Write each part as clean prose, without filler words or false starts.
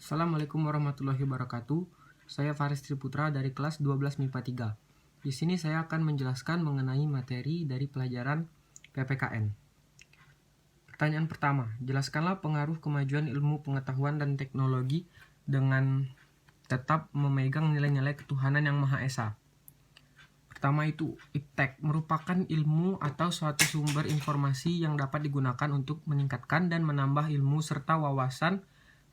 Assalamualaikum warahmatullahi wabarakatuh. Saya Faris Triputra dari kelas 12 MIPA 3. Di sini saya akan menjelaskan mengenai materi dari pelajaran PPKN. Pertanyaan pertama, jelaskanlah pengaruh kemajuan ilmu pengetahuan dan teknologi dengan tetap memegang nilai-nilai ketuhanan yang Maha Esa. Pertama itu, iptek merupakan ilmu atau suatu sumber informasi yang dapat digunakan untuk meningkatkan dan menambah ilmu serta wawasan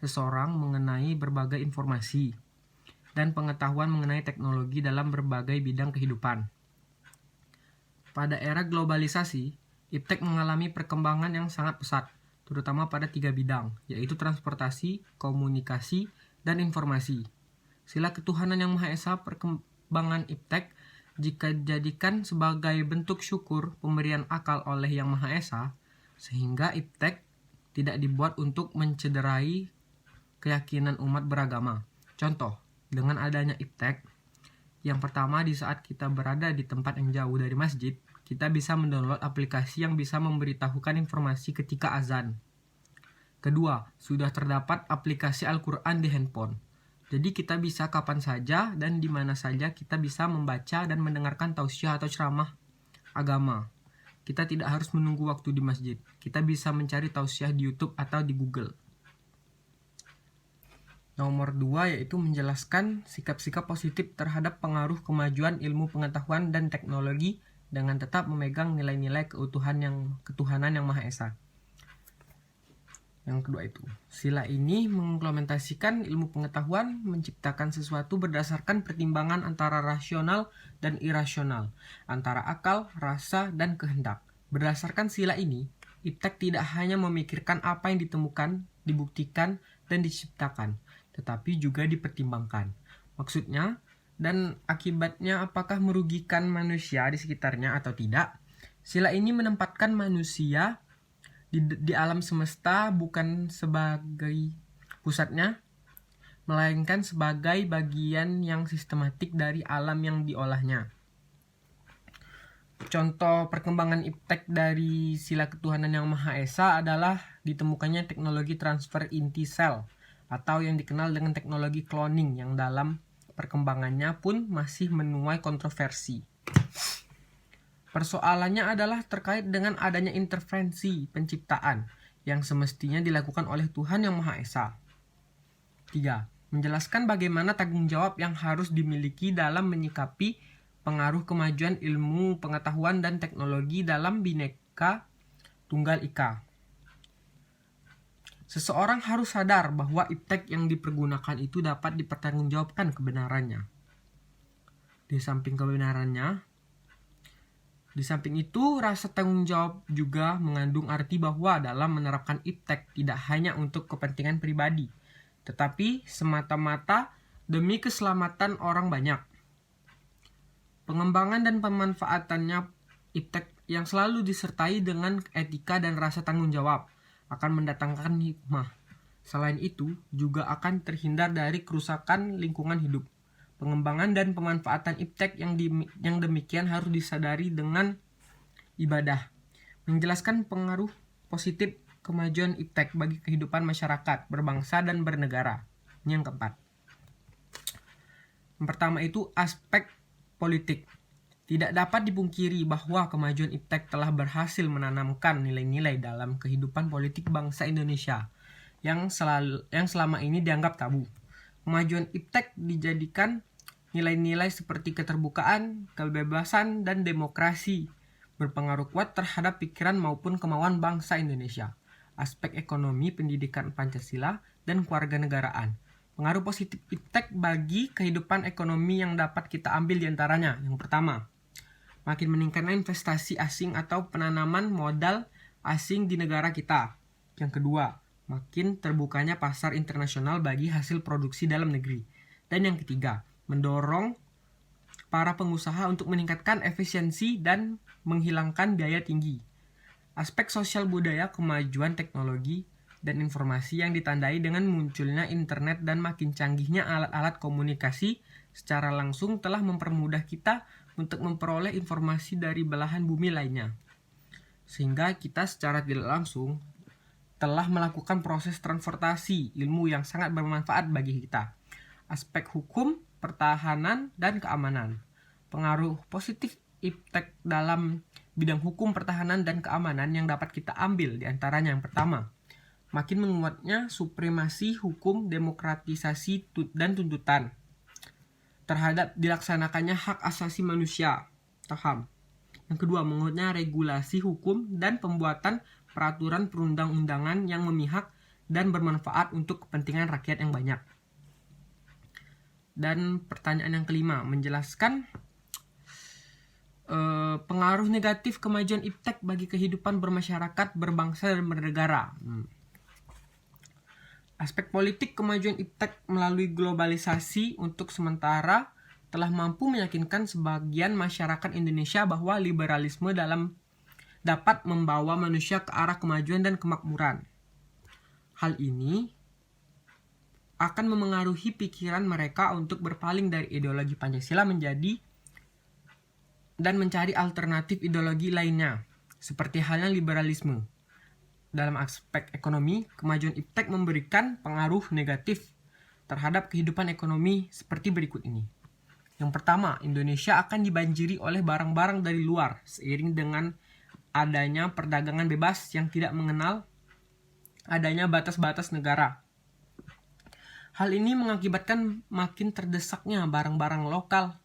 seseorang mengenai berbagai informasi dan pengetahuan mengenai teknologi dalam berbagai bidang kehidupan. Pada era globalisasi, iptek mengalami perkembangan yang sangat pesat, terutama pada 3 bidang, yaitu transportasi, komunikasi, dan informasi. Sila ketuhanan yang Maha Esa perkembangan iptek jika dijadikan sebagai bentuk syukur pemberian akal oleh Yang Maha Esa, sehingga iptek tidak dibuat untuk mencederai keyakinan umat beragama. Contoh, dengan adanya iptek, yang pertama di saat kita berada di tempat yang jauh dari masjid, kita bisa mendownload aplikasi yang bisa memberitahukan informasi ketika azan. Kedua, sudah terdapat aplikasi Al-Quran di handphone. Jadi kita bisa kapan saja dan di mana saja kita bisa membaca dan mendengarkan tausiah atau ceramah agama. Kita tidak harus menunggu waktu di masjid. Kita bisa mencari tausiah di YouTube atau di Google. Nomor 2 yaitu menjelaskan sikap-sikap positif terhadap pengaruh kemajuan ilmu pengetahuan dan teknologi dengan tetap memegang nilai-nilai ketuhanan yang Maha Esa. Yang kedua itu, sila ini mengimplementasikan ilmu pengetahuan menciptakan sesuatu berdasarkan pertimbangan antara rasional dan irasional, antara akal, rasa, dan kehendak. Berdasarkan sila ini, iptek tidak hanya memikirkan apa yang ditemukan, dibuktikan, dan diciptakan, tetapi juga dipertimbangkan. Maksudnya, dan akibatnya apakah merugikan manusia di sekitarnya atau tidak. Sila ini menempatkan manusia di alam semesta bukan sebagai pusatnya, melainkan sebagai bagian yang sistematik dari alam yang diolahnya. Contoh perkembangan iptek dari sila ketuhanan yang Maha Esa adalah ditemukannya teknologi transfer inti sel atau yang dikenal dengan teknologi cloning yang dalam perkembangannya pun masih menuai kontroversi. Persoalannya adalah terkait dengan adanya intervensi penciptaan yang semestinya dilakukan oleh Tuhan yang Maha Esa. 3. Menjelaskan bagaimana tanggung jawab yang harus dimiliki dalam menyikapi pengaruh kemajuan ilmu pengetahuan dan teknologi dalam Bhinneka Tunggal Ika. Seseorang harus sadar bahwa iptek yang dipergunakan itu dapat dipertanggungjawabkan kebenarannya. Di samping itu, rasa tanggung jawab juga mengandung arti bahwa dalam menerapkan iptek tidak hanya untuk kepentingan pribadi, tetapi semata-mata demi keselamatan orang banyak. Pengembangan dan pemanfaatannya iptek yang selalu disertai dengan etika dan rasa tanggung jawab akan mendatangkan hikmah. Selain itu, juga akan terhindar dari kerusakan lingkungan hidup. Pengembangan dan pemanfaatan iptek yang demikian harus disadari dengan ibadah. Menjelaskan pengaruh positif kemajuan iptek bagi kehidupan masyarakat, berbangsa, dan bernegara. Ini yang keempat. Yang pertama itu aspek politik. Tidak dapat dipungkiri bahwa kemajuan iptek telah berhasil menanamkan nilai-nilai dalam kehidupan politik bangsa Indonesia yang selama ini dianggap tabu. Kemajuan iptek dijadikan nilai-nilai seperti keterbukaan, kebebasan, dan demokrasi berpengaruh kuat terhadap pikiran maupun kemauan bangsa Indonesia. Aspek ekonomi, pendidikan Pancasila, dan kewarganegaraan. Pengaruh positif iptek bagi kehidupan ekonomi yang dapat kita ambil diantaranya. Yang pertama, makin meningkatnya investasi asing atau penanaman modal asing di negara kita. Yang kedua, makin terbukanya pasar internasional bagi hasil produksi dalam negeri. Dan yang ketiga, mendorong para pengusaha untuk meningkatkan efisiensi dan menghilangkan biaya tinggi. Aspek sosial budaya, kemajuan teknologi dan informasi yang ditandai dengan munculnya internet dan makin canggihnya alat-alat komunikasi secara langsung telah mempermudah kita untuk memperoleh informasi dari belahan bumi lainnya. Sehingga kita secara tidak langsung telah melakukan proses transformasi ilmu yang sangat bermanfaat bagi kita. Aspek hukum, pertahanan, dan keamanan. Pengaruh positif iptek dalam bidang hukum, pertahanan, dan keamanan yang dapat kita ambil diantaranya yang pertama, makin menguatnya supremasi hukum, demokratisasi dan tuntutan terhadap dilaksanakannya hak asasi manusia atau HAM. Yang kedua, menguatnya regulasi hukum dan pembuatan peraturan perundang-undangan yang memihak dan bermanfaat untuk kepentingan rakyat yang banyak. Dan pertanyaan yang kelima, menjelaskan pengaruh negatif kemajuan iptek bagi kehidupan bermasyarakat, berbangsa, dan bernegara. Aspek politik kemajuan iptek melalui globalisasi untuk sementara telah mampu meyakinkan sebagian masyarakat Indonesia bahwa liberalisme dapat membawa manusia ke arah kemajuan dan kemakmuran. Hal ini akan memengaruhi pikiran mereka untuk berpaling dari ideologi Pancasila dan mencari alternatif ideologi lainnya, seperti halnya liberalisme. Dalam aspek ekonomi, kemajuan iptek memberikan pengaruh negatif terhadap kehidupan ekonomi seperti berikut ini. Yang pertama, Indonesia akan dibanjiri oleh barang-barang dari luar seiring dengan adanya perdagangan bebas yang tidak mengenal adanya batas-batas negara. Hal ini mengakibatkan makin terdesaknya barang-barang lokal,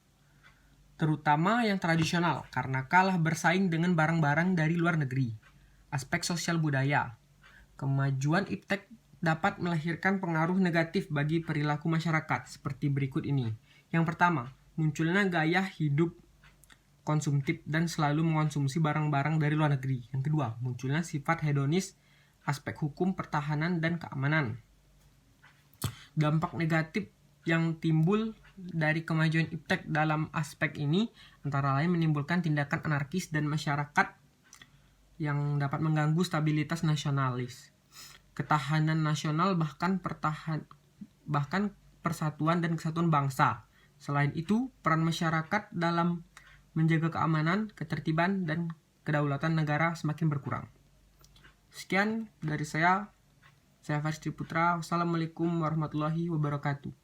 terutama yang tradisional, karena kalah bersaing dengan barang-barang dari luar negeri. Aspek sosial budaya. Kemajuan iptek dapat melahirkan pengaruh negatif bagi perilaku masyarakat seperti berikut ini. Yang pertama, munculnya gaya hidup konsumtif dan selalu mengonsumsi barang-barang dari luar negeri. Yang kedua, munculnya sifat hedonis, aspek hukum, pertahanan, dan keamanan. Dampak negatif yang timbul dari kemajuan iptek dalam aspek ini antara lain menimbulkan tindakan anarkis dan masyarakat yang dapat mengganggu stabilitas nasionalis, ketahanan nasional, bahkan persatuan dan kesatuan bangsa. Selain itu, peran masyarakat dalam menjaga keamanan, ketertiban, dan kedaulatan negara semakin berkurang. Sekian dari saya Faris Triputra. Wassalamualaikum warahmatullahi wabarakatuh.